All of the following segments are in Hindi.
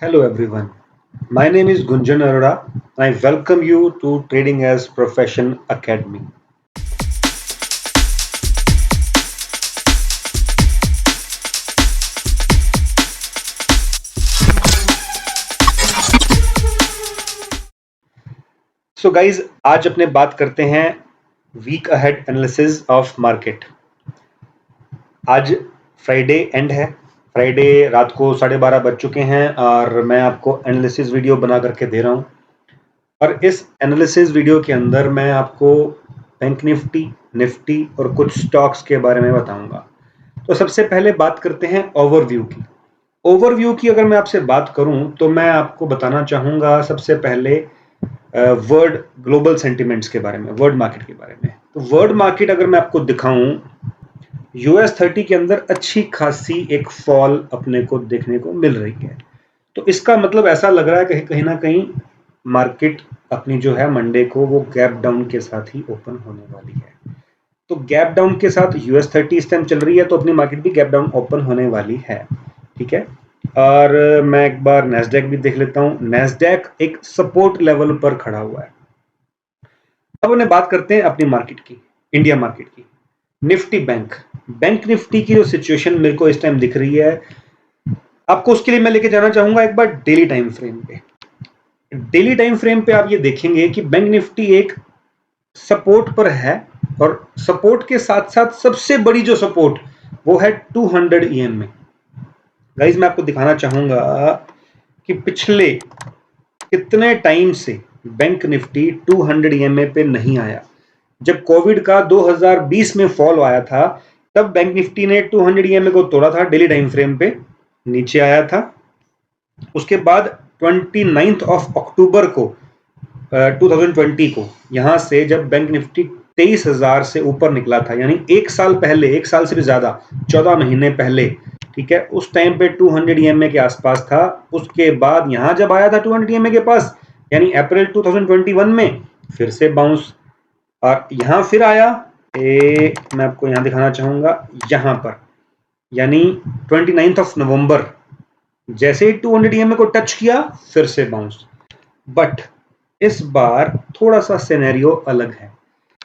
Hello everyone. My name is Gunjan Arora and I welcome you to Trading as Profession Academy. So guys, आज अपने बात करते हैं week ahead analysis of market. आज फ्राइडे एंड है। फ्राइडे रात को 12:30 बज चुके हैं और मैं आपको एनालिसिस वीडियो बना करके दे रहा हूँ। और इस एनालिसिस वीडियो के अंदर मैं आपको बैंक निफ्टी, निफ्टी और कुछ स्टॉक्स के बारे में बताऊंगा। तो सबसे पहले बात करते हैं ओवरव्यू की। ओवरव्यू की अगर मैं आपसे बात करूं तो मैं आपको बताना चाहूंगा सबसे पहले वर्ल्ड ग्लोबल सेंटिमेंट्स के बारे में, वर्ल्ड मार्केट के बारे में। तो वर्ल्ड मार्केट अगर मैं आपको दिखाऊं, US 30 के अंदर अच्छी खासी एक फॉल अपने को देखने को मिल रही है। तो इसका मतलब ऐसा लग रहा है कि कहीं ना कहीं मार्केट अपनी जो है मंडे को वो गैप डाउन के साथ ही ओपन होने वाली है। तो गैप डाउन के साथ US 30 इस टाइम चल रही है, तो अपनी मार्केट भी गैप डाउन ओपन होने वाली है। ठीक है। और मैं एक बार नेस्डैक भी देख लेता हूं। नेस्डैक एक सपोर्ट लेवल पर खड़ा हुआ है। अब उन्हें बात करते हैं अपनी मार्केट की, इंडिया मार्केट की। निफ्टी बैंक, बैंक निफ्टी की जो सिचुएशन मेरे को इस टाइम दिख रही है, आपको उसके लिए मैं लेके जाना चाहूंगा एक बार डेली टाइम फ्रेम पे। डेली टाइम फ्रेम पे आप ये देखेंगे कि बैंक निफ्टी एक सपोर्ट पर है और सपोर्ट के साथ साथ सबसे बड़ी जो सपोर्ट वो है 200 EM में। गाइज मैं आपको दिखाना चाहूंगा कि पिछले कितने टाइम से बैंक निफ्टी 200 EMA पे नहीं आया। जब कोविड का 2020 में फॉल आया था, तब बैंक निफ्टी ने 200 EMA को तोड़ा था, डेली टाइम फ्रेम पे नीचे आया था। उसके बाद 29 अक्टूबर को 2020 को यहां से जब बैंक निफ्टी 23,000 से ऊपर निकला था, यानी एक साल पहले, एक साल से भी ज्यादा, 14 महीने पहले, ठीक है, उस टाइम पे 200 EMA के आसपास था। उसके बाद यहां जब आया था 200 EMA के पास, यानी अप्रैल 2021 में, फिर से बाउंस, और यहां फिर आया। मैं आपको यहां दिखाना चाहूंगा, यहां पर, यानी 29 नवंबर, जैसे ही 200 EMA को टच किया, फिर से बाउंस। बट इस बार थोड़ा सा सिनेरियो अलग है।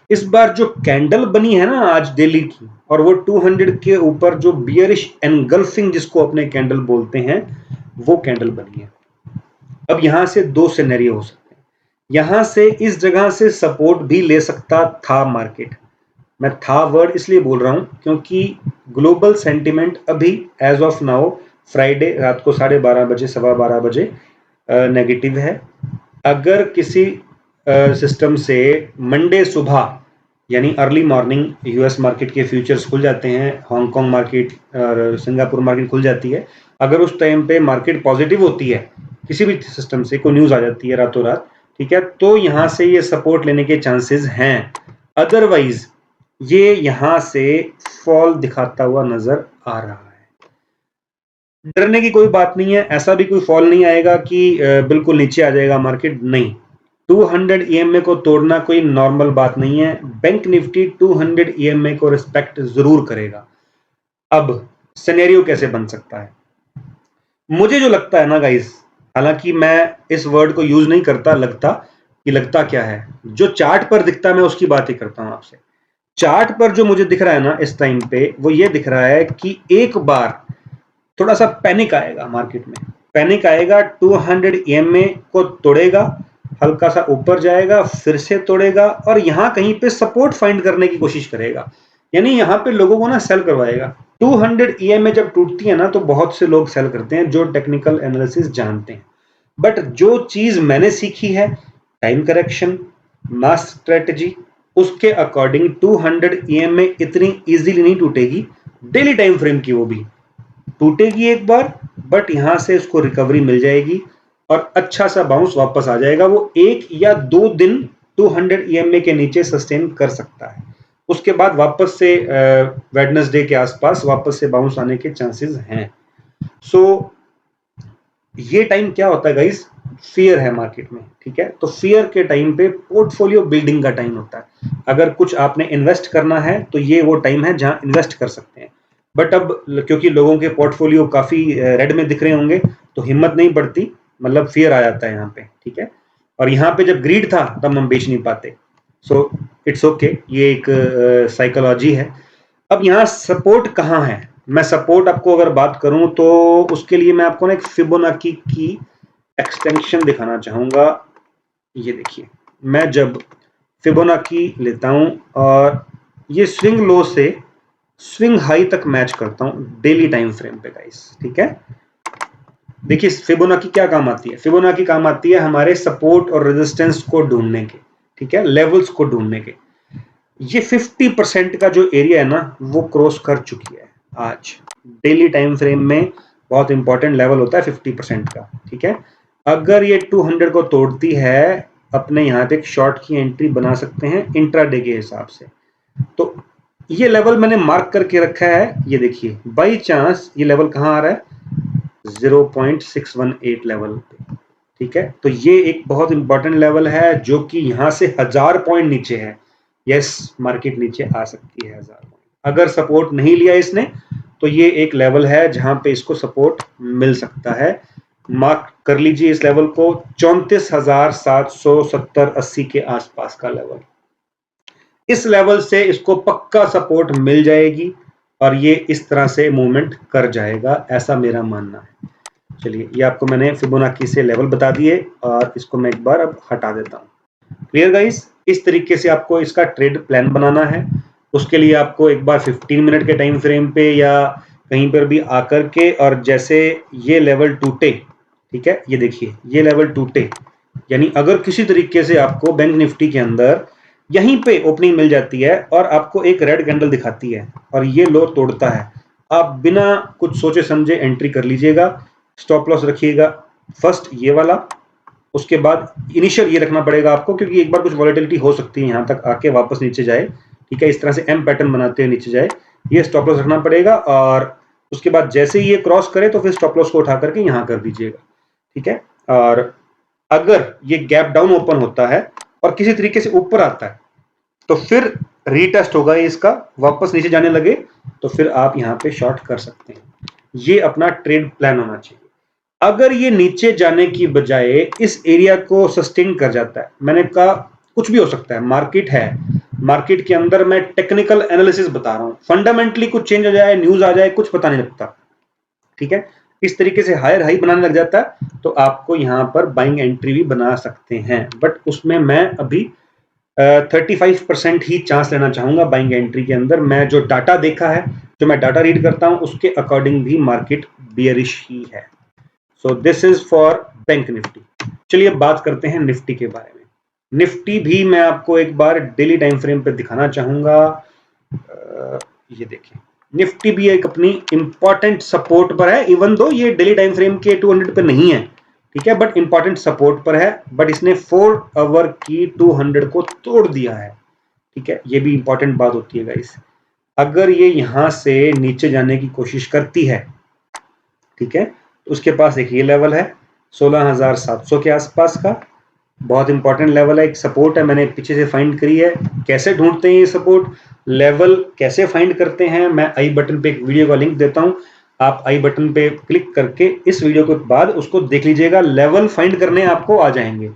इस बार जो कैंडल बनी है ना आज डेली की, और वो 200 के ऊपर जो बियरिश एनगल्फिंग जिसको अपने कैंडल बोलते हैं, वो कैंडल बनी है। अब यहां से दो सिनेरियो हो सकते हैं। यहां से इस जगह से सपोर्ट भी ले सकता था मार्केट। मैं था वर्ड इसलिए बोल रहा हूं क्योंकि ग्लोबल सेंटिमेंट अभी एज ऑफ नाउ फ्राइडे रात को 12:30 बजे, 12:15 बजे नेगेटिव है। अगर किसी सिस्टम से मंडे सुबह, यानी अर्ली मॉर्निंग, यूएस मार्केट के फ्यूचर्स खुल जाते हैं, हांगकांग मार्केट और सिंगापुर मार्केट खुल जाती है, अगर उस टाइम पे मार्केट पॉजिटिव होती है, किसी भी सिस्टम से कोई न्यूज आ जाती है रातों रात, ठीक है, तो यहां से ये सपोर्ट लेने के चांसेस हैं। अदरवाइज ये यहां से फॉल दिखाता हुआ नजर आ रहा है। डरने की कोई बात नहीं है, ऐसा भी कोई फॉल नहीं आएगा कि बिल्कुल नीचे आ जाएगा मार्केट, नहीं। 200 EMA को तोड़ना कोई नॉर्मल बात नहीं है। बैंक निफ्टी 200 EMA को रिस्पेक्ट जरूर करेगा। अब सिनेरियो कैसे बन सकता है, मुझे जो लगता है ना गाइस, हालांकि मैं इस वर्ड को यूज नहीं करता, लगता क्या है, जो चार्ट पर दिखता है मैं उसकी बात ही करता हूं आपसे। चार्ट पर जो मुझे दिख रहा है ना इस टाइम पे, वो ये दिख रहा है कि एक बार थोड़ा सा पैनिक आएगा मार्केट में। पैनिक आएगा, 200 EMA को तोड़ेगा, हल्का सा ऊपर जाएगा, फिर से तोड़ेगा, और यहां कहीं पे सपोर्ट फाइंड करने की कोशिश करेगा, यानी यहां पे लोगों को ना सेल करवाएगा। 200 EMA जब टूटती है ना, तो बहुत से लोग सेल करते हैं जो टेक्निकल एनालिसिस जानते हैं। बट जो चीज मैंने सीखी है, टाइम करेक्शन, मास स्ट्रेटजी, उसके अकॉर्डिंग 200 EMA इतनी इजीली नहीं टूटेगी। डेली टाइम फ्रेम की वो भी टूटेगी एक बार, बट यहां से उसको रिकवरी मिल जाएगी और अच्छा सा बाउंस वापस आ जाएगा। वो 1 या 2 दिन 200 EMA के नीचे सस्टेन कर सकता है। उसके बाद वापस से वेडनेसडे के आसपास वापस से बाउंस आने के चांसेस हैं। सो ये टाइम क्या होता है गाइस, फियर है मार्केट में, ठीक है। तो फियर के टाइम पे पोर्टफोलियो बिल्डिंग का टाइम होता है। अगर कुछ आपने इन्वेस्ट करना है तो ये वो टाइम है जहां इन्वेस्ट कर सकते हैं। बट अब क्योंकि लोगों के पोर्टफोलियो काफी रेड में दिख रहे होंगे, तो हिम्मत नहीं बढ़ती, मतलब फियर आ जाता है यहाँ पे, ठीक है। और यहाँ पे जब ग्रीड था तब हम बेच नहीं पाते। सो इट्स ओके, ये एक साइकोलॉजी है। अब यहाँ सपोर्ट कहाँ है, मैं सपोर्ट आपको अगर बात करूं तो उसके लिए मैं आपको ना एक फिबोनाची की एक्सटेंशन दिखाना चाहूंगा। ये देखिए, मैं जब फिबोनाची लेता हूं और ये स्विंग लो से स्विंग हाई तक मैच करता हूं डेली टाइम फ्रेम पे गाइस, ठीक है। देखिए फिबोनाची क्या काम आती है, फिबोनाची काम आती है हमारे सपोर्ट और रेजिस्टेंस को ढूंढने के, ठीक है, लेवल्स को ढूंढने के। ये 50% का जो एरिया है ना वो क्रॉस कर चुकी है आज डेली टाइम फ्रेम में। बहुत इंपॉर्टेंट लेवल होता है 50% का, ठीक है। अगर ये 200 को तोड़ती है, अपने यहाँ पे एक शॉर्ट की एंट्री बना सकते हैं इंट्राडे के हिसाब से। तो ये लेवल मैंने मार्क करके रखा है, ये देखिए बाई चांस ये लेवल कहाँ आ रहा है, 0.618 लेवल पे, ठीक है। तो ये एक बहुत इंपॉर्टेंट लेवल है जो कि यहां से 1000 पॉइंट नीचे है। यस, मार्केट नीचे आ सकती है 1000 पॉइंट। अगर सपोर्ट नहीं लिया इसने तो ये एक लेवल है जहां पे इसको सपोर्ट मिल सकता है। मार्क कर लीजिए इस लेवल को, 34,770-80 के आसपास का लेवल। इस लेवल से इसको पक्का सपोर्ट मिल जाएगी और ये इस तरह से मूवमेंट कर जाएगा, ऐसा मेरा मानना है। चलिए, ये आपको मैंने फिबोनाची से लेवल बता दिए और इसको मैं एक बार अब हटा देता हूं। क्लियर गाइस, इस तरीके से आपको इसका ट्रेड प्लान बनाना है। उसके लिए आपको एक बार 15 मिनट के टाइम फ्रेम पे या कहीं पर भी आकर के, और जैसे ये लेवल टूटे, ठीक है, ये देखिए ये लेवल टूटे, यानी अगर किसी तरीके से आपको बैंक निफ्टी के अंदर यहीं पे ओपनिंग मिल जाती है और आपको एक रेड कैंडल दिखाती है और ये लो तोड़ता है, आप बिना कुछ सोचे समझे एंट्री कर लीजिएगा। स्टॉप लॉस रखिएगा फर्स्ट ये वाला, उसके बाद इनिशियल ये रखना पड़ेगा आपको, क्योंकि एक बार कुछ वॉलेटिलिटी हो सकती है यहां तक आके वापस नीचे जाए, ठीक है, इस तरह से एम पैटर्न बनाते हुए नीचे जाए, ये स्टॉप लॉस रखना पड़ेगा। और उसके बाद जैसे ही ये क्रॉस करे तो फिर स्टॉप लॉस को उठा करके यहां कर दीजिएगा, ठीक है। और अगर ये गैप डाउन ओपन होता है और किसी तरीके से ऊपर आता है तो फिर रीटेस्ट होगा इसका, वापस नीचे जाने लगे तो फिर आप यहां पे शॉर्ट कर सकते हैं। ये अपना ट्रेड प्लान होना चाहिए। अगर ये नीचे जाने की बजाय इस एरिया को सस्टेन कर जाता है, मैंने कहा कुछ भी हो सकता है, मार्केट है, मार्केट के अंदर मैं टेक्निकल एनालिसिस बता रहा हूं, फंडामेंटली कुछ चेंज हो जाए, न्यूज आ जाए, कुछ पता नहीं लगता, ठीक है। इस तरीके से हायर हाई बनाने लग जाता है तो आपको यहां पर बाइंग एंट्री भी बना सकते हैं, बट उसमें मैं अभी 35% ही चांस लेना चाहूंगा बाइंग एंट्री के अंदर। मैं जो डाटा देखा है, जो मैं डाटा रीड करता हूं, उसके अकॉर्डिंग भी मार्केट बियरिश ही है। So this is for bank Nifty. चलिए बात करते हैं निफ्टी के बारे में। निफ्टी भी मैं आपको एक बार डेली टाइम फ्रेम पे दिखाना चाहूंगा। ये देखिए, निफ्टी भी एक अपनी इंपॉर्टेंट सपोर्ट पर है, इवन दो ये डेली टाइम फ्रेम के 200 पे नहीं है, ठीक है, बट इंपॉर्टेंट सपोर्ट पर है। बट इसने 4 आवर की 200 को तोड़ दिया है, ठीक है, ये भी इंपॉर्टेंट बात होती है गाइस। अगर ये यहां से नीचे जाने की कोशिश करती है, ठीक है, तो उसके पास एक ये लेवल है 16,700 के आसपास का, बहुत इंपॉर्टेंट लेवल है, एक सपोर्ट है, मैंने पीछे से फाइंड करी है। कैसे ढूंढते हैं ये सपोर्ट लेवल, कैसे फाइंड करते हैं, मैं आई बटन पे एक वीडियो का लिंक देता हूं, आप आई बटन पे क्लिक करके इस वीडियो के बाद उसको देख लीजिएगा। लेवल फाइंड करने आपको आ जाएंगे,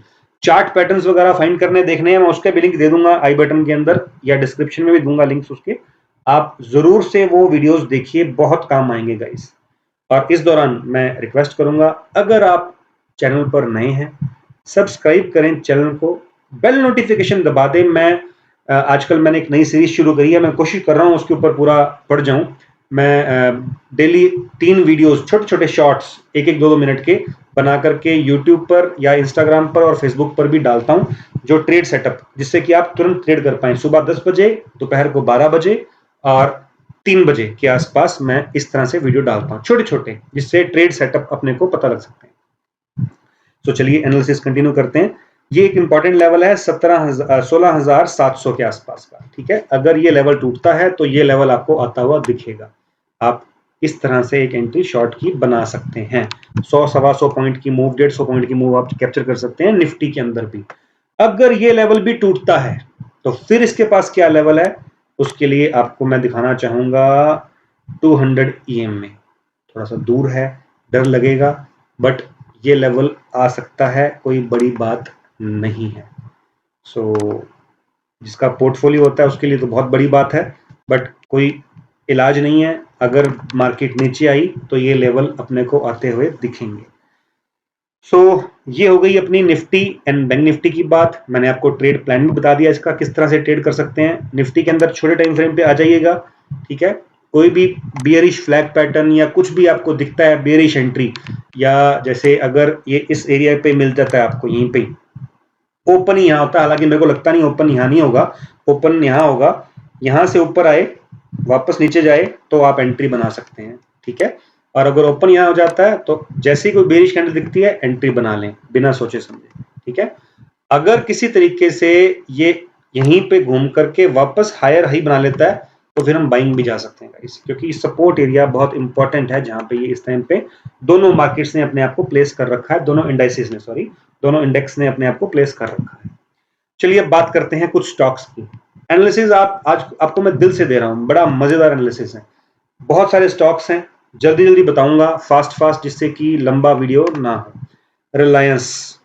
चार्ट पैटर्न्स वगैरह फाइंड करने देखने हैं, मैं उसका भी लिंक दे दूंगा आई बटन के अंदर या डिस्क्रिप्शन में भी दूंगा लिंक्स उसके, आप जरूर से वो वीडियोस देखिए, बहुत काम आएंगे गाइस। और इस दौरान मैं रिक्वेस्ट करूंगा, अगर आप चैनल पर नए हैं, सब्सक्राइब करें चैनल को, बेल नोटिफिकेशन दबा दें। मैं आजकल मैंने एक नई सीरीज शुरू करी है, मैं कोशिश कर रहा हूं उसके ऊपर पूरा पढ़ जाऊं। मैं डेली 3 वीडियोस, छोटे छोटे शॉर्ट्स 1-1 2-2 मिनट के बना करके यूट्यूब पर या इंस्टाग्राम पर और फेसबुक पर भी डालता हूं, जो ट्रेड सेटअप, जिससे कि आप तुरंत ट्रेड कर पाए। सुबह 10 बजे, दोपहर को 12 बजे और 3 बजे के आसपास मैं इस तरह से वीडियो डालता हूं, छोटे छोटे, जिससे ट्रेड सेटअप अपने को पता लग सकते हैं। तो चलिए एनालिसिस कंटिन्यू करते हैं। ये एक इंपॉर्टेंट लेवल है 16,700 के आसपास का, ठीक है। अगर ये लेवल टूटता है तो ये लेवल आपको आता हुआ दिखेगा, आप इस तरह से एक एंट्री शॉर्ट की बना सकते हैं। 100-125 पॉइंट की मूव, 150 पॉइंट की मूव आप कैप्चर कर सकते हैं निफ्टी के अंदर भी। अगर ये लेवल भी टूटता है तो फिर इसके पास क्या लेवल है, उसके लिए आपको मैं दिखाना चाहूंगा 200 EM में। थोड़ा सा दूर है, डर लगेगा, बट ये लेवल आ सकता है, कोई बड़ी बात नहीं है। सो जिसका पोर्टफोलियो होता है उसके लिए तो बहुत बड़ी बात है, बट कोई इलाज नहीं है। अगर मार्केट नीचे आई तो ये लेवल अपने को आते हुए दिखेंगे। सो ये हो गई अपनी निफ्टी एंड बैंक निफ्टी की बात। मैंने आपको ट्रेड प्लान भी बता दिया इसका, किस तरह से ट्रेड कर सकते हैं। निफ्टी के अंदर छोटे टाइम फ्रेम पे आ जाइएगा, ठीक है। कोई भी बियरिश फ्लैग पैटर्न या कुछ भी आपको दिखता है बियरिश एंट्री, या जैसे अगर ये इस एरिया पे मिल जाता है आपको, यहीं पे ओपन ही यहाँ होता है, हालांकि मेरे को लगता नहीं ओपन यहाँ नहीं होगा, ओपन यहाँ होगा। यहाँ से ऊपर आए वापस नीचे जाए तो आप एंट्री बना सकते हैं, ठीक है। और अगर ओपन यहाँ हो जाता है तो जैसे ही कोई बेरिश कैंडल दिखती है एंट्री बना लें बिना सोचे समझे, ठीक है। अगर किसी तरीके से ये यहीं पे घूम करके वापस हायर हाई बना लेता है तो फिर हम बाइंग भी जा सकते हैं गाइस, क्योंकि सपोर्ट एरिया बहुत इंपॉर्टेंट है जहां पे ये इस टाइम पे दोनों मार्केट्स ने अपने आप को प्लेस कर रखा है, दोनों इंडाइसेस ने, सॉरी, दोनों इंडेक्स ने अपने आप को प्लेस कर रखा है। चलिए अब बात करते हैं कुछ स्टॉक्स की। एनालिसिस आप आज आपको मैं दिल से दे रहा हूं, बड़ा मजेदार एनालिसिस है। बहुत सारे स्टॉक्स हैं, जल्दी जल्दी बताऊंगा, फास्ट फास्ट, जिससे कि लंबा वीडियो ना हो। रिलायंस,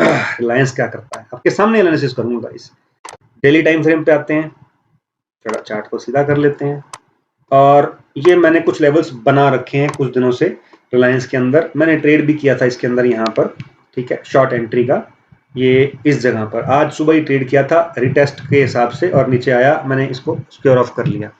रिलायंस क्या करता है आपके सामने एनालिसिस करूंगा गाइस। डेली टाइम फ्रेम पे आते हैं, थोड़ा चार्ट को सीधा कर लेते हैं, और ये मैंने कुछ लेवल्स बना रखे हैं कुछ दिनों से। रिलायंस के अंदर मैंने ट्रेड भी किया था इसके अंदर यहाँ पर, ठीक है, शॉर्ट एंट्री का। ये इस जगह पर आज सुबह ही ट्रेड किया था रिटेस्ट के हिसाब से, और नीचे आया, मैंने इसको स्क्योर ऑफ कर लिया।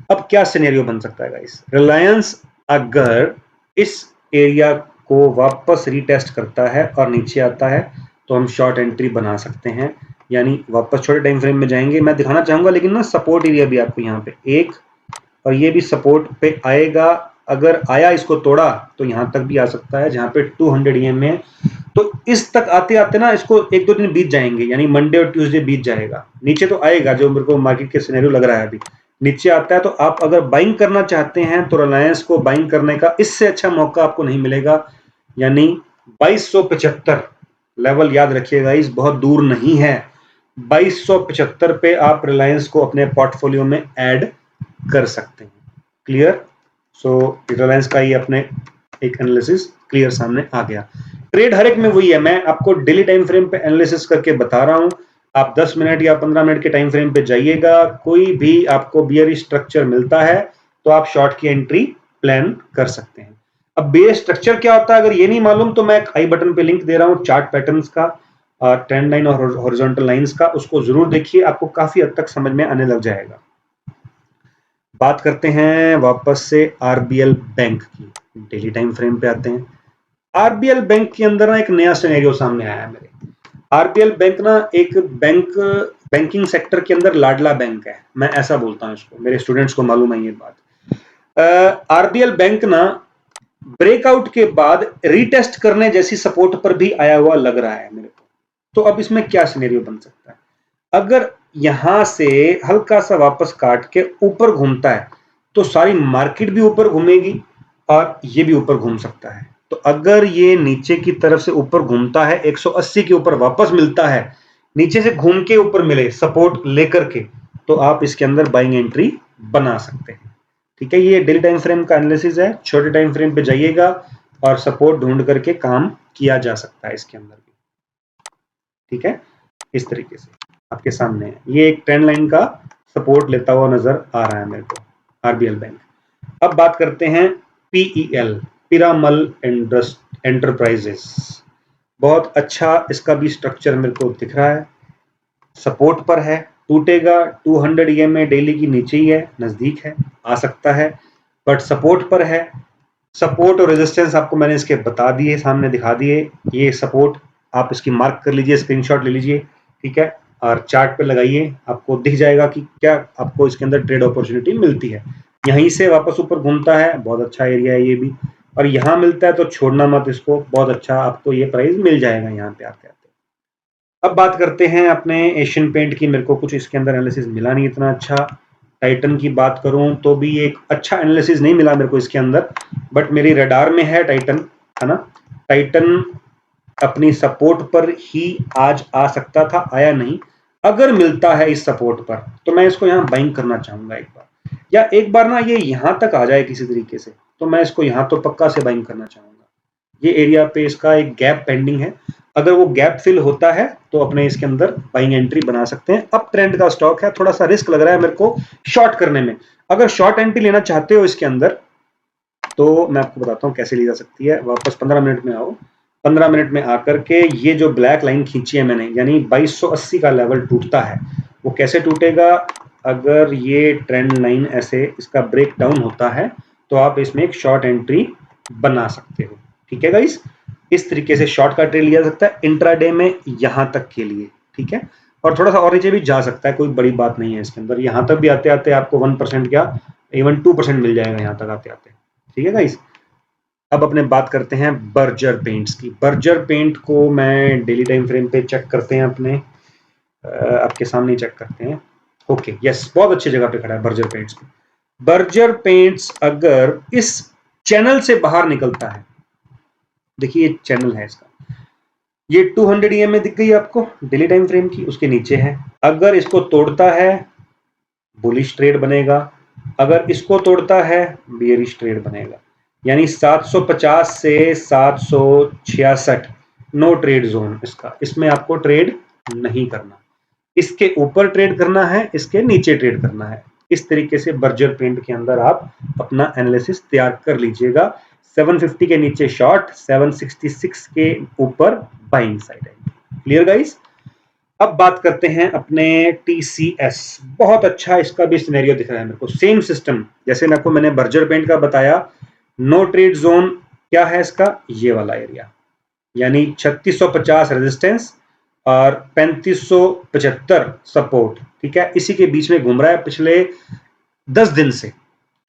अब क्या सिनेरियो बन सकता है गाइस, रिलायंस अगर इस एरिया को वापस रीटेस्ट करता है और नीचे आता है तो हम शॉर्ट एंट्री बना सकते हैं, यानी वापस छोटे टाइम फ्रेम में जाएंगे। मैं दिखाना चाहूंगा लेकिन ना सपोर्ट एरिया भी आपको यहाँ पे एक, और ये भी सपोर्ट पे आएगा। अगर आया, इसको तोड़ा तो यहाँ तक भी आ सकता है जहाँ पे 200 EM है। तो इस तक आते आते ना इसको एक दो दिन बीत जाएंगे, यानी मंडे और ट्यूसडे बीत जाएगा। नीचे तो आएगा, जो मेरे को मार्केट के सिनेरियो लग रहा है अभी नीचे आता है, तो आप अगर बाइंग करना चाहते हैं तो रिलायंस को बाइंग करने का इससे अच्छा मौका आपको नहीं मिलेगा। यानी 2275 लेवल याद रखिएगा, इस बहुत दूर नहीं है। 2275 पे आप रिलायंस को अपने पोर्टफोलियो में ऐड कर सकते हैं। क्लियर? सो रिलायंस का ही अपने एक एनालिसिस क्लियर सामने आ गया। ट्रेड हर एक में वही है, मैं आपको डेली टाइम फ्रेम पे एनालिसिस करके बता रहा हूं। आप 10 मिनट या 15 मिनट के टाइम फ्रेम पे जाइएगा, कोई भी आपको बियरिश स्ट्रक्चर मिलता है तो आप शॉर्ट की एंट्री प्लान कर सकते हैं। अब बेस स्ट्रक्चर क्या होता है अगर ये नहीं मालूम, तो मैं आई बटन पे लिंक दे रहा हूं चार्ट पैटर्न्स का, ट्रेंड लाइन और हॉरिजॉन्टल लाइंस का, उसको जरूर देखिए, आपको काफी हद तक समझ में आने लग जाएगा। बात करते हैं वापस से आरबीएल बैंक की, डेली टाइम फ्रेम पे आते हैं। आरबीएल बैंक के अंदर ना एक नया सिनेरियो सामने आया है मेरे। आरबीएल बैंक ना एक बैंकिंग सेक्टर के अंदर लाडला बैंक है, मैं ऐसा बोलता हूं इसको, मेरे स्टूडेंट्स को मालूम है ये बात। आरबीएल बैंक ना ब्रेकआउट के बाद रीटेस्ट करने जैसी सपोर्ट पर भी आया हुआ लग रहा है मेरे को। तो अब इसमें क्या सिनेरियो बन सकता है, अगर यहां से हल्का सा वापस काट के ऊपर घूमता है तो सारी मार्केट भी ऊपर घूमेगी और ये भी ऊपर घूम सकता है। तो अगर ये नीचे की तरफ से ऊपर घूमता है, 180 के ऊपर वापस मिलता है, नीचे से घूम के ऊपर मिले सपोर्ट लेकर के, तो आप इसके अंदर बाइंग एंट्री बना सकते हैं, ठीक है। ये डेली टाइम फ्रेम का एनालिसिस है, छोटे टाइम फ्रेम पे जाइएगा और सपोर्ट ढूंढ करके काम किया जा सकता है इसके अंदर भी, ठीक है। इस तरीके से आपके सामने है, ये एक ट्रेंड लाइन का सपोर्ट लेता हुआ नजर आ रहा है मेरे को आरबीएल बैंक। अब बात करते हैं पीईएल, पिरामल एंटरप्राइजेस। बहुत अच्छा इसका भी स्ट्रक्चर मेरे को दिख रहा है, सपोर्ट पर है, टूटेगा 200 EMA डेली की नीचे ही है, नजदीक है, आ सकता है, बट सपोर्ट पर है। सपोर्ट और रेजिस्टेंस आपको मैंने इसके बता दिए, सामने दिखा दिए। ये सपोर्ट आप इसकी मार्क कर लीजिए, स्क्रीनशॉट ले लीजिए, ठीक है, और चार्ट पे लगाइए, आपको दिख जाएगा कि क्या आपको इसके अंदर ट्रेड अपॉर्चुनिटी मिलती है। यहीं से वापस ऊपर घूमता है, बहुत अच्छा एरिया है ये भी, और यहाँ मिलता है तो छोड़ना मत इसको, बहुत अच्छा आपको ये प्राइस मिल जाएगा यहाँ पे आते आते। अब बात करते हैं अपने एशियन पेंट की, मेरे को कुछ इसके अंदर एनालिसिस मिला नहीं इतना अच्छा। टाइटन की बात करूं तो भी एक अच्छा एनालिसिस नहीं मिला मेरे को इसके अंदर, बट मेरी रडार में है टाइटन, है ना। टाइटन अपनी सपोर्ट पर ही आज आ सकता था, आया नहीं। अगर मिलता है इस सपोर्ट पर तो मैं इसको यहाँ बाइंग करना चाहूंगा एक बार, या एक बार ना ये यहाँ तक आ जाए किसी तरीके से, तो मैं इसको यहाँ तो पक्का से बाइंग करना चाहूंगा। ये एरिया पे इसका एक गैप पेंडिंग है, अगर वो गैप फिल होता है तो अपने इसके अंदर बाइंग एंट्री बना सकते हैं। अप ट्रेंड का स्टॉक है, थोड़ा सा रिस्क लग रहा है मेरे को शॉर्ट करने में। अगर शॉर्ट एंट्री लेना चाहते हो इसके अंदर तो मैं आपको बताता हूँ कैसे ली जा सकती है। वापस 15 मिनट में आओ, 15 मिनट में आकर के ये जो ब्लैक लाइन खींची है मैंने, यानी 2280 का लेवल टूटता है। वो कैसे टूटेगा, अगर ये ट्रेंड लाइन ऐसे इसका ब्रेक डाउन होता है तो आप इसमें एक शॉर्ट एंट्री बना सकते हो। ठीक है गाइस, इस तरीके से शॉर्ट का ट्रेड लिया जा सकता है इंट्राडे में यहां तक के लिए। ठीक है, और थोड़ा सा और नीचे भी जा सकता है, कोई बड़ी बात नहीं है इसके अंदर। यहां तक भी आते आते आपको 1% क्या इवन 2% मिल जाएगा यहां तक आते आते। ठीक है गाइस, अब अपने बात करते हैं बर्जर पेंट्स की। बर्जर पेंट को मैं डेली टाइम फ्रेम पे चेक करते हैं अपने, आपके सामने चेक करते हैं। ओके यस, बहुत अच्छी जगह पे खड़ा है बर्जर पेंट्स। बर्जर पेंट्स अगर इस चैनल से बाहर निकलता है, देखिए ये चैनल है इसका, ये 200 EM में दिख गई आपको डेली टाइम फ्रेम की, उसके नीचे है। अगर इसको तोड़ता है बुलिश ट्रेड बनेगा, अगर इसको तोड़ता है बेयरिश ट्रेड बनेगा। यानी 750 से 766 नो ट्रेड जोन इसका, इसमें आपको ट्रेड नहीं करना। इसके ऊपर ट्रेड करना है, इसके नीचे ट्रेड करना है। इस तरीके से बर्जर पेंट के अंदर आप अपना एनालिसिस तैयार कर लीजिएगा। 750 के नीचे शॉर्ट, 766 के ऊपर बाइंग साइड है। क्लियर गाइस, अब बात करते हैं अपने TCS। बहुत अच्छा इसका भी सिनेरियो दिख रहा है मेरे को, सेम सिस्टम जैसे मैंने बर्जर पेंट का बताया। नो ट्रेड जोन क्या है इसका, ये वाला एरिया, यानी 3650 रेजिस्टेंस और 3575 सपोर्ट। ठीक है, इसी के बीच में घूम रहा है पिछले 10 दिन से,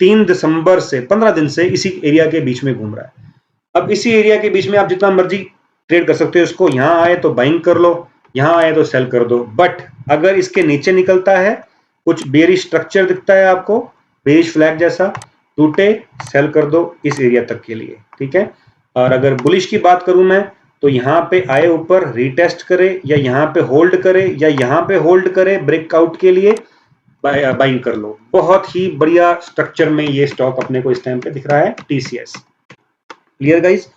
3 दिसंबर से 15 दिन से इसी एरिया के बीच में घूम रहा है। अब इसी एरिया के बीच में आप जितना मर्जी ट्रेड कर सकते हो इसको, यहां आए तो बाइंग कर लो, यहां आए तो सेल कर दो। बट अगर इसके नीचे निकलता है, कुछ बेरिश स्ट्रक्चर दिखता है आपको, बेरिश फ्लैग जैसा, टूटे सेल कर दो इस एरिया तक के लिए। ठीक है, और अगर बुलिश की बात करूं मैं, तो यहां पे आए ऊपर रीटेस्ट करे, या यहां पे होल्ड करे, या यहां पे होल्ड करे ब्रेकआउट के लिए, बाइंग कर लो। बहुत ही बढ़िया स्ट्रक्चर में ये स्टॉक अपने को इस टाइम पे दिख रहा है TCS। Clear guys,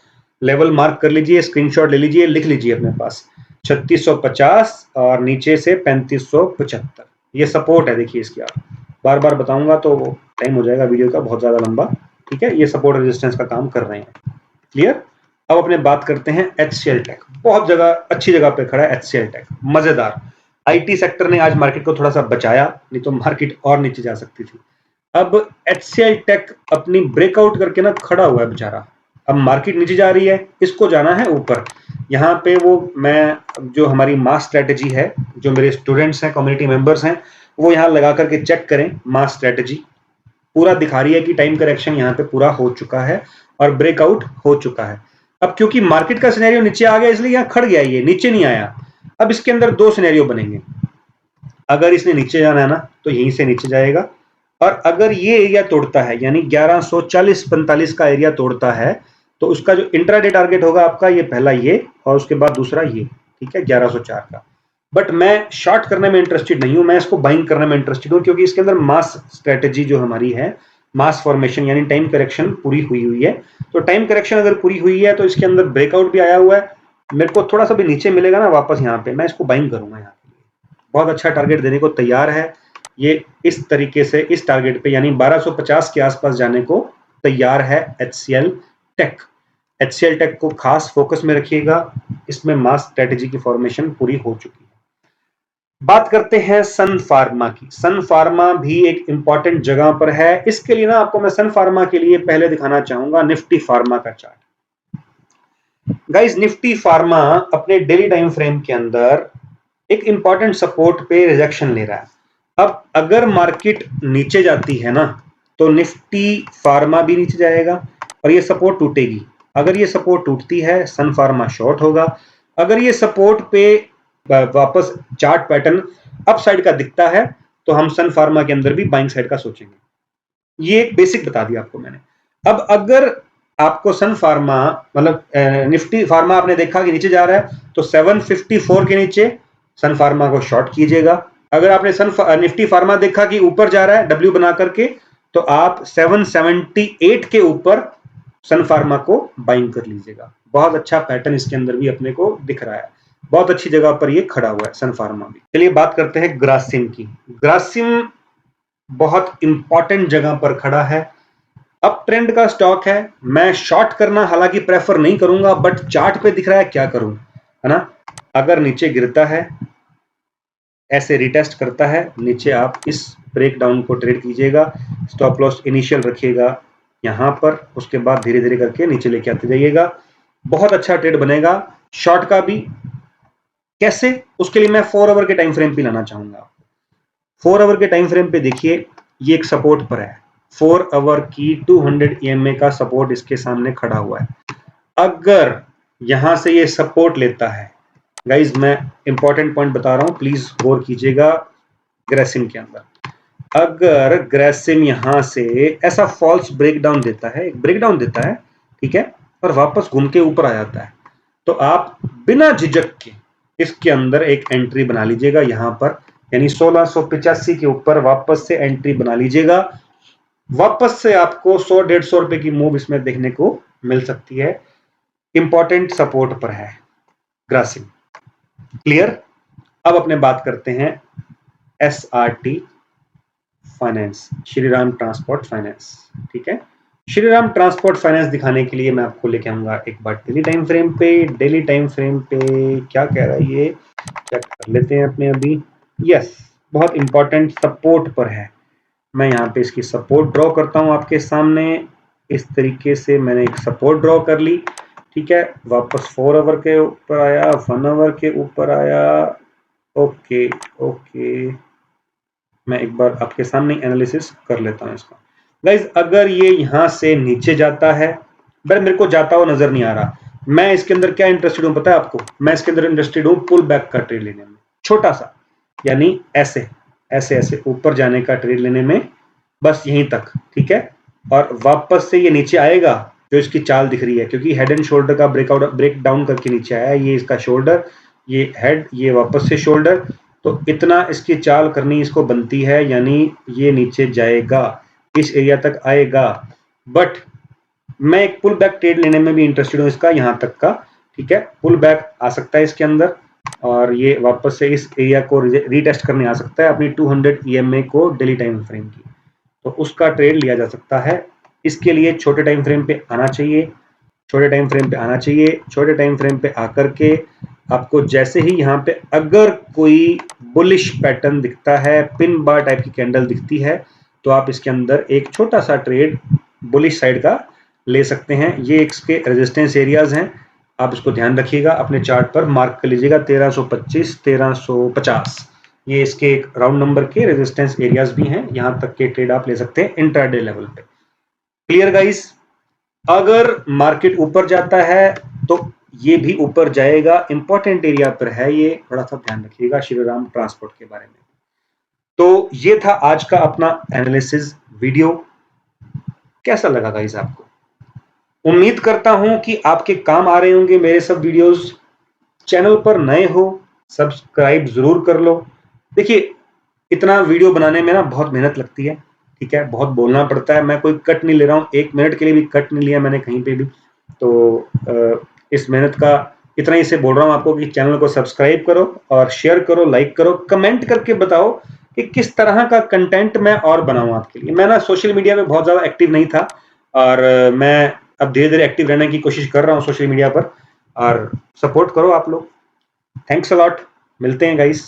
level mark कर लीजिए, स्क्रीनशॉट ले लीजिए, लिख लीजिए अपने पास 3650 और नीचे से 3575 ये सपोर्ट है। देखिए इसकी, आप बार बार बताऊंगा तो टाइम हो जाएगा वीडियो का बहुत ज्यादा लंबा। ठीक है, ये सपोर्ट रेजिस्टेंस का काम कर रहे हैं। क्लियर, अब अपने बात करते हैं HCL टेक। बहुत जगह अच्छी जगह पे खड़ा है HCL टेक, मजेदार। IT सेक्टर ने आज मार्केट को थोड़ा सा बचाया, नहीं तो मार्केट और नीचे जा सकती थी। अब HCL टेक अपनी ब्रेकआउट करके ना खड़ा हुआ है बेचारा। अब मार्केट नीचे जा रही है, इसको जाना है ऊपर। यहाँ पे वो मैं जो हमारी मास स्ट्रेटेजी है, जो मेरे स्टूडेंट्स हैं, कम्युनिटी मेंबर्स हैं, वो यहाँ लगा करके चेक करें। मास स्ट्रेटेजी पूरा दिखा रही है कि टाइम करेक्शन यहाँ पे पूरा हो चुका है और ब्रेकआउट हो चुका है। अब क्योंकि मार्केट का सिनेरियो नीचे आ गया इसलिए यहाँ खड़ गया, ये नीचे नहीं आया। अब इसके अंदर दो सिनेरियो बनेंगे, अगर इसने नीचे जाना है ना तो यहीं से नीचे जाएगा, और अगर ये एरिया तोड़ता है यानी 1140-45 का एरिया तोड़ता है, तो उसका जो इंट्राडे टारगेट होगा आपका, ये पहला ये और उसके बाद दूसरा ये। ठीक है, 1104 का। बट मैं शॉर्ट करने में इंटरेस्टेड नहीं हूं, मैं इसको बाइंग करने में इंटरेस्टेड हूं, क्योंकि इसके अंदर मास स्ट्रेटेजी जो हमारी है, मास फॉर्मेशन यानी टाइम करेक्शन पूरी हुई हुई है। तो टाइम करेक्शन अगर पूरी हुई है तो इसके अंदर ब्रेकआउट भी आया हुआ है। मेरे को थोड़ा सा भी नीचे मिलेगा ना वापस यहाँ पे, मैं इसको बाइंग करूंगा। यहाँ बहुत अच्छा टारगेट देने को तैयार है ये, इस तरीके से इस टारगेट पे यानी 1250 के आसपास जाने को तैयार है HCL टेक। HCL टेक को खास फोकस में रखिएगा, इसमें मास स्ट्रेटेजी की फॉर्मेशन पूरी हो चुकी है। बात करते हैं सन फार्मा की। सन फार्मा भी एक इंपॉर्टेंट जगह पर है। इसके लिए ना आपको मैं सन फार्मा के लिए पहले दिखाना चाहूंगा निफ्टी फार्मा का चार्ट। गाइस, निफ्टी फार्मा अपने डेली टाइम फ्रेम के अंदर एक इंपॉर्टेंट सपोर्ट पे रिजेक्शन ले रहा है। अब अगर मार्केट नीचे जाती है ना, तो निफ्टी फार्मा भी नीचे जाएगा और ये सपोर्ट टूटेगी। अगर ये सपोर्ट टूटती है, सन फार्मा शॉर्ट होगा। अगर ये सपोर्ट पे वापस चार्ट पैटर्न अप साइड का दिखता है, तो हम सन फार्मा के अंदर भी बाइंग साइड का सोचेंगे। ये एक बेसिक बता दिया आपको मैंने। अब अगर आपको सन फार्मा मतलब निफ्टी फार्मा आपने देखा कि नीचे जा रहा है, तो 754 के नीचे सन फार्मा को शॉर्ट कीजिएगा। अगर आपने निफ्टी फार्मा देखा कि ऊपर जा रहा है डब्ल्यू बना करके, तो आप 778 के ऊपर सन फार्मा को बाइंग कर लीजिएगा। बहुत अच्छा पैटर्न इसके अंदर भी अपने को दिख रहा है, बहुत अच्छी जगह पर ये खड़ा हुआ है सन फार्मा भी। चलिए बात करते हैं ग्रासिम की। ग्रासिम बहुत इंपॉर्टेंट जगह पर खड़ा है, अप ट्रेंड का स्टॉक है। मैं शॉर्ट करना हालांकि प्रेफर नहीं करूंगा, बट चार्ट पे दिख रहा है, क्या करूं, है ना। अगर नीचे गिरता है, ऐसे रिटेस्ट करता है नीचे, आप इस ब्रेकडाउन को ट्रेड कीजिएगा। स्टॉप लॉस इनिशियल रखिएगा यहां पर, उसके बाद धीरे धीरे करके नीचे लेके आते जाइएगा। बहुत अच्छा ट्रेड बनेगा शॉर्ट का भी। कैसे, उसके लिए मैं 4 आवर के टाइम फ्रेम पे लाना चाहूंगा। 4 आवर के टाइम फ्रेम पे देखिए, ये एक सपोर्ट पर है। 4 आवर की 200 EMA का सपोर्ट इसके सामने खड़ा हुआ है। अगर यहां से ये सपोर्ट लेता है, गाइज मैं इंपॉर्टेंट पॉइंट बता रहा हूं, प्लीज गौर कीजिएगा। ग्रेसिम के अंदर अगर ग्रेसिम यहां से ऐसा फॉल्स ब्रेकडाउन देता है, एक ब्रेकडाउन देता है, ठीक है, और वापस घूम के ऊपर आ जाता है, तो आप बिना झिझक के इसके अंदर एक एंट्री बना लीजिएगा यहां पर, यानी 1685 के ऊपर वापस से एंट्री बना लीजिएगा। वापस से आपको 100-150 रुपए की मूव इसमें देखने को मिल सकती है। इंपॉर्टेंट सपोर्ट पर है ग्रासिम। क्लियर। अब अपने बात करते हैं SRT finance, Shriram transport finance. ठीक है, श्रीराम ट्रांसपोर्ट फाइनेंस दिखाने के लिए मैं आपको लेके आऊंगा एक बार डेली टाइम फ्रेम पे। डेली टाइम फ्रेम पे क्या कह रहा है ये, चेक कर लेते हैं अपने अभी। यस, बहुत इंपॉर्टेंट सपोर्ट पर है। मैं यहाँ पे इसकी सपोर्ट ड्रॉ करता हूँ आपके सामने। इस तरीके से मैंने एक सपोर्ट ड्रॉ कर ली, ठीक है। वापस 4 आवर के ऊपर आया, 1 आवर के ऊपर आया। ओके ओके, मैं एक बार आपके सामने एनालिसिस कर लेता हूँ इसका। गाइज अगर ये यहाँ से नीचे जाता है, बट मेरे को जाता हुआ नजर नहीं आ रहा। मैं इसके अंदर क्या इंटरेस्टेड हूँ पता है आपको, मैं इसके अंदर इंटरेस्टेड हूँ पुल बैक का ट्रेड लेने में, छोटा सा, यानी ऐसे ऐसे ऐसे ऊपर जाने का ट्रेड लेने में, बस यहीं तक, ठीक है। और वापस से ये नीचे आएगा, जो इसकी चाल दिख रही है, क्योंकि हेड एंड शोल्डर का ब्रेक डाउन करके नीचे आया, ये इसका शोल्डर, ये हेड, ये वापस से शोल्डर, तो इतना इसकी चाल करनी इसको बनती है, यानी ये नीचे जाएगा, इस एरिया तक आएगा। बट मैं एक पुल बैक ट्रेड लेने में भी इंटरेस्टेड हूं इसका, यहां तक का, ठीक है। पुल बैक आ सकता है इसके अंदर, और ये वापस से इस एरिया को रीटेस्ट करने आ सकता है अपनी 200 EMA को डेली टाइम फ्रेम की, तो उसका ट्रेड लिया जा सकता है। इसके लिए छोटे टाइम फ्रेम पे आना चाहिए, छोटे टाइम फ्रेम पे आना चाहिए। छोटे टाइम फ्रेम पे आकर के आपको जैसे ही यहाँ पे अगर कोई बुलिश पैटर्न दिखता है, पिन बार टाइप की कैंडल दिखती है, तो आप इसके अंदर एक छोटा सा ट्रेड बुलिश साइड का ले सकते हैं। ये इसके रेजिस्टेंस एरियाज हैं, आप इसको ध्यान रखिएगा, अपने चार्ट पर मार्क कर लीजिएगा। 1325, 1350, ये इसके एक राउंड नंबर के रेजिस्टेंस एरियाज भी हैं, यहां तक के ट्रेड आप ले सकते हैं इंट्राडे लेवल पे। Clear guys. अगर मार्केट ऊपर जाता है तो ये भी ऊपर जाएगा, इंपॉर्टेंट एरिया पर है ये, थोड़ा सा ध्यान रखिएगा श्रीराम ट्रांसपोर्ट के बारे में। तो ये था आज का अपना एनालिसिस वीडियो। कैसा लगा गाइस आपको? उम्मीद करता हूं कि आपके काम आ रहे होंगे मेरे सब वीडियोस। चैनल पर नए हो, सब्सक्राइब जरूर कर लो। देखिए, इतना वीडियो बनाने में ना बहुत मेहनत लगती है, ठीक है, बहुत बोलना पड़ता है। मैं कोई कट नहीं ले रहा हूँ, 1 मिनट के लिए भी कट नहीं लिया मैंने कहीं पे भी। तो इस मेहनत का इतना ही से बोल रहा हूँ आपको कि चैनल को सब्सक्राइब करो और शेयर करो, लाइक करो, कमेंट करके बताओ कि किस तरह का कंटेंट मैं और बनाऊं आपके लिए। मैं ना सोशल मीडिया में बहुत ज्यादा एक्टिव नहीं था, और मैं अब धीरे धीरे एक्टिव रहने की कोशिश कर रहा हूँ सोशल मीडिया पर, और सपोर्ट करो आप लोग। थैंक्स अ लॉट, मिलते हैं गाइस।